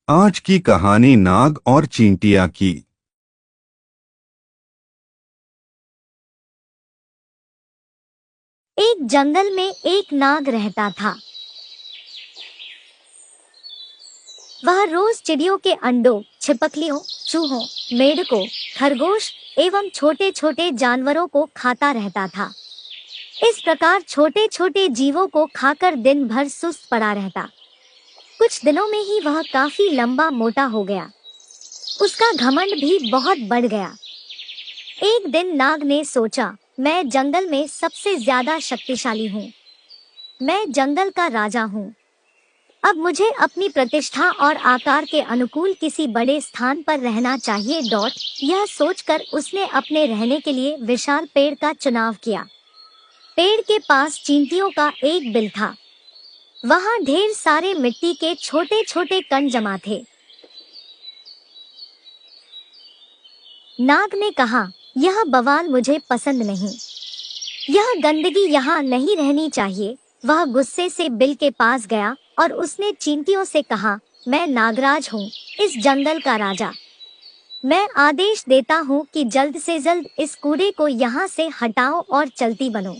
आज की कहानी नाग और चींटिया की। एक जंगल में एक नाग रहता था। वह रोज चिड़ियों के अंडों, छिपकलियों, चूहों, मेंढकों, खरगोश एवं छोटे छोटे जानवरों को खाता रहता था। इस प्रकार छोटे छोटे जीवों को खाकर दिन भर सुस्त पड़ा रहता। कुछ दिनों में ही वह काफी लंबा मोटा हो गया। उसका घमंड भी बहुत बढ़ गया। एक दिन नाग ने सोचा, मैं जंगल में सबसे ज्यादा शक्तिशाली हूँ। मैं जंगल का राजा हूँ। अब मुझे अपनी प्रतिष्ठा और आकार के अनुकूल किसी बड़े स्थान पर रहना चाहिए। यह सोचकर उसने अपने रहने के लिए विशाल पेड़ का चुनाव किया। पेड़ के पास चींटियों का एक बिल था। वहाँ ढेर सारे मिट्टी के छोटे छोटे कण जमा थे। नाग ने कहा, यह बवाल मुझे पसंद नहीं। यह गंदगी यहाँ नहीं रहनी चाहिए। वह गुस्से से बिल के पास गया और उसने चींटियों से कहा, मैं नागराज हूँ, इस जंगल का राजा। मैं आदेश देता हूँ कि जल्द से जल्द इस कूड़े को यहाँ से हटाओ और चलती बनो।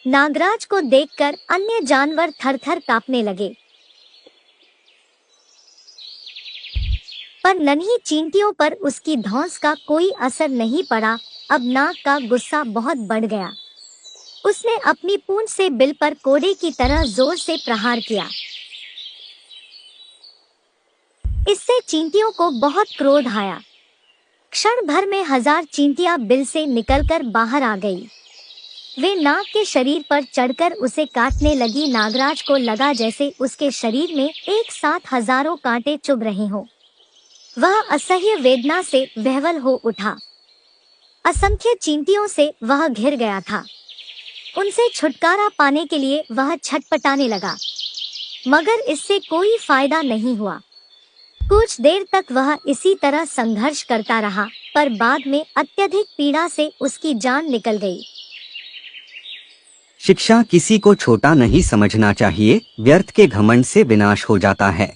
नागराज को देखकर अन्य जानवर थर-थर कांपने लगे, पर नन्ही चींटियों पर उसकी धौंस का कोई असर नहीं पड़ा। अब नाग का गुस्सा बहुत बढ़ गया। उसने अपनी पूंछ से बिल पर कोड़े की तरह जोर से प्रहार किया। इससे चींटियों को बहुत क्रोध आया। क्षण भर में 1000 चींटियां बिल से निकलकर बाहर आ गई। वे नाग के शरीर पर चढ़कर उसे काटने लगी। नागराज को लगा जैसे उसके शरीर में एक साथ हजारों कांटे चुभ रहे हों। वह असह्य वेदना से विह्वल हो उठा। असंख्य चींटियों से वह घिर गया था। उनसे छुटकारा पाने के लिए वह छटपटाने लगा, मगर इससे कोई फायदा नहीं हुआ। कुछ देर तक वह इसी तरह संघर्ष करता रहा, पर बाद में अत्यधिक पीड़ा से उसकी जान निकल गई। शिक्षा किसी को छोटा नहीं समझना चाहिए, व्यर्थ के घमंड से विनाश हो जाता है।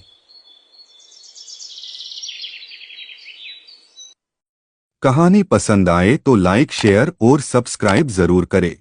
कहानी पसंद आए तो लाइक, शेयर और सब्सक्राइब जरूर करें।